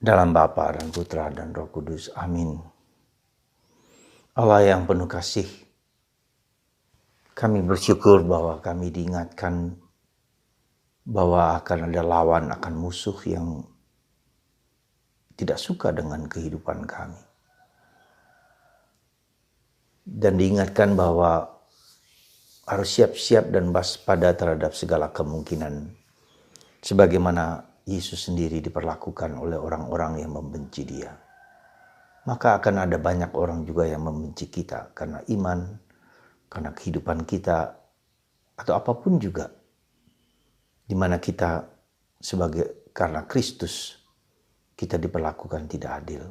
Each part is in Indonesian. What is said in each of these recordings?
Dalam Bapa dan Putra dan Roh Kudus. Amin. Allah yang penuh kasih, kami bersyukur bahwa kami diingatkan bahwa akan ada lawan, akan musuh yang tidak suka dengan kehidupan kami. Dan diingatkan bahwa harus siap-siap dan waspada terhadap segala kemungkinan. Sebagaimana Yesus sendiri diperlakukan oleh orang-orang yang membenci Dia. Maka akan ada banyak orang juga yang membenci kita karena iman, karena kehidupan kita, atau apapun juga. Di mana kita karena Kristus, kita diperlakukan tidak adil.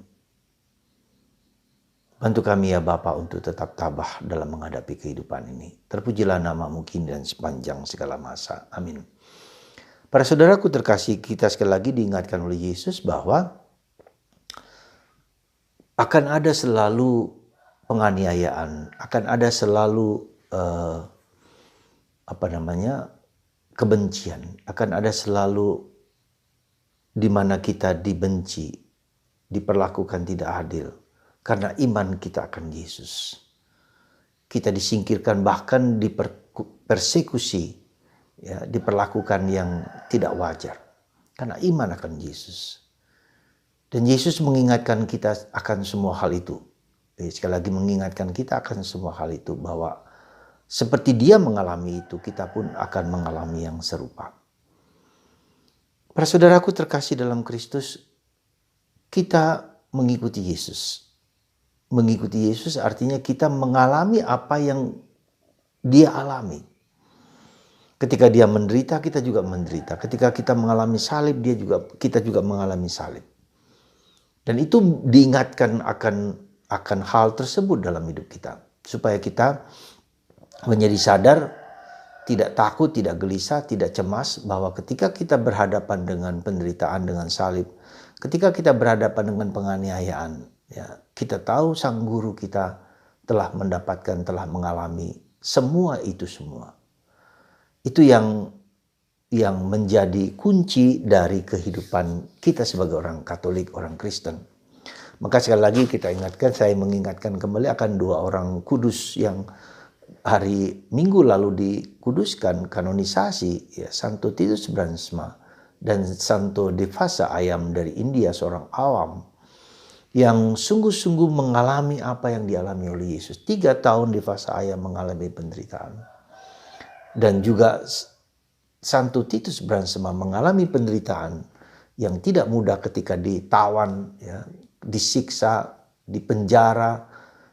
Bantu kami ya Bapa untuk tetap tabah dalam menghadapi kehidupan ini. Terpujilah nama-Mu kini dan sepanjang segala masa. Amin. Para saudaraku terkasih, kita sekali lagi diingatkan oleh Yesus bahwa akan ada selalu penganiayaan, akan ada selalu kebencian, akan ada selalu di mana kita dibenci, diperlakukan tidak adil karena iman kita akan Yesus. Kita disingkirkan, bahkan dipersekusi, ya, diperlakukan yang tidak wajar karena iman akan Yesus. Dan Yesus mengingatkan kita akan semua hal itu. Sekali lagi mengingatkan kita akan semua hal itu, bahwa seperti Dia mengalami itu, kita pun akan mengalami yang serupa. Para saudaraku terkasih dalam Kristus, kita mengikuti Yesus. Mengikuti Yesus artinya kita mengalami apa yang Dia alami. Ketika Dia menderita, kita juga menderita. Ketika kita mengalami salib, kita juga mengalami salib. Dan itu diingatkan akan hal tersebut dalam hidup kita. Supaya kita menjadi sadar, tidak takut, tidak gelisah, tidak cemas, bahwa ketika kita berhadapan dengan penderitaan, dengan salib, ketika kita berhadapan dengan penganiayaan, ya, kita tahu Sang Guru kita telah mendapatkan, telah mengalami semua itu semua. Itu yang menjadi kunci dari kehidupan kita sebagai orang Katolik, orang Kristen. Maka sekali lagi saya mengingatkan kembali akan dua orang kudus yang hari Minggu lalu dikuduskan, kanonisasi, ya, Santo Titus Bransma dan Santo Devasa Ayam dari India, seorang awam yang sungguh-sungguh mengalami apa yang dialami oleh Yesus. 3 tahun Devasa Ayam mengalami penderitaan. Dan juga Santo Titus Bransma mengalami penderitaan yang tidak mudah ketika ditawan, ya, disiksa, dipenjara,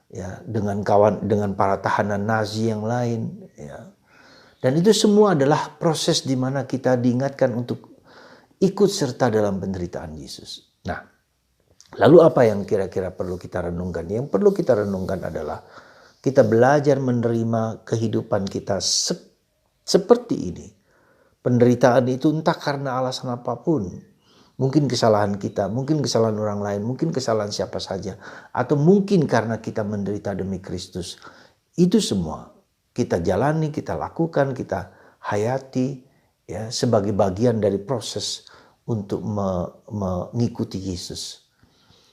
ya, dengan para tahanan Nazi yang lain, ya. Dan itu semua adalah proses di mana kita diingatkan untuk ikut serta dalam penderitaan Yesus. Nah, lalu apa yang kira-kira perlu kita renungkan? Yang perlu kita renungkan adalah kita belajar menerima kehidupan kita seperti ini. Penderitaan itu entah karena alasan apapun. Mungkin kesalahan kita, mungkin kesalahan orang lain, mungkin kesalahan siapa saja. Atau mungkin karena kita menderita demi Kristus. Itu semua kita jalani, kita lakukan, kita hayati, ya, sebagai bagian dari proses untuk mengikuti Yesus.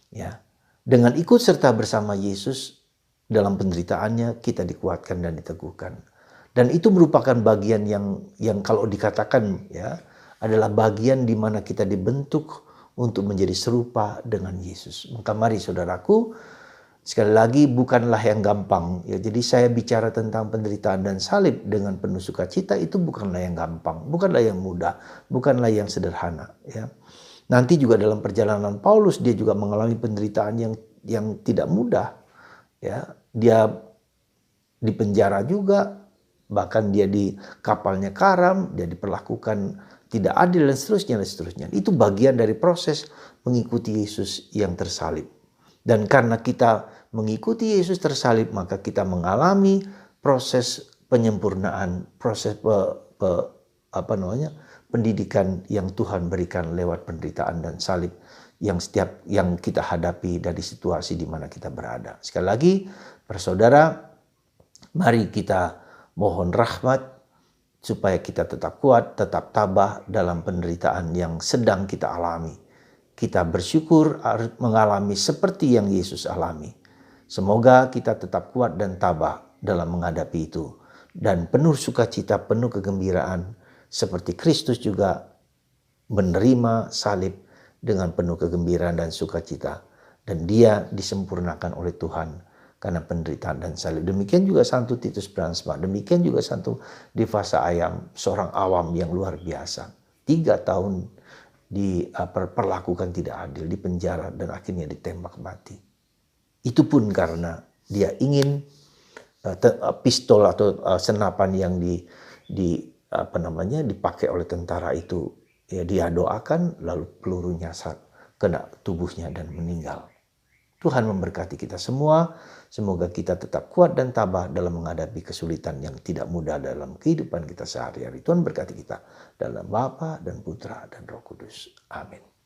Ya. Dengan ikut serta bersama Yesus dalam penderitaannya, kita dikuatkan dan diteguhkan. Dan itu merupakan bagian yang kalau dikatakan, ya, adalah bagian di mana kita dibentuk untuk menjadi serupa dengan Yesus. Maka mari saudaraku, sekali lagi bukanlah yang gampang. Ya, jadi saya bicara tentang penderitaan dan salib dengan penuh sukacita, itu bukanlah yang gampang, bukanlah yang mudah, bukanlah yang sederhana. Ya. Nanti juga dalam perjalanan Paulus, dia juga mengalami penderitaan yang tidak mudah. Ya, dia dipenjara juga, bahkan dia di kapalnya karam, dia diperlakukan tidak adil dan seterusnya. Itu bagian dari proses mengikuti Yesus yang tersalib. Dan karena kita mengikuti Yesus tersalib, maka kita mengalami proses penyempurnaan, proses pendidikan yang Tuhan berikan lewat penderitaan dan salib yang kita hadapi dari situasi di mana kita berada. Sekali lagi, para saudara, mari kita mohon rahmat supaya kita tetap kuat, tetap tabah dalam penderitaan yang sedang kita alami. kita bersyukur harus mengalami seperti yang Yesus alami. Semoga kita tetap kuat dan tabah dalam menghadapi itu. Dan penuh sukacita, penuh kegembiraan. Seperti Kristus juga menerima salib dengan penuh kegembiraan dan sukacita. Dan dia disempurnakan oleh Tuhan karena penderitaan dan salib. Demikian juga Santo Titus Bransma. Demikian juga Santo Divasa Ayam, seorang awam yang luar biasa. 3 tahun diperlakukan tidak adil, dipenjara dan akhirnya ditembak mati. Itu pun karena dia ingin pistol atau senapan yang dipakai oleh tentara itu, ya dia doakan lalu pelurunya kena tubuhnya dan meninggal. Tuhan memberkati kita semua. Semoga kita tetap kuat dan tabah dalam menghadapi kesulitan yang tidak mudah dalam kehidupan kita sehari-hari. Tuhan berkati kita dalam Bapa dan Putra dan Roh Kudus. Amin.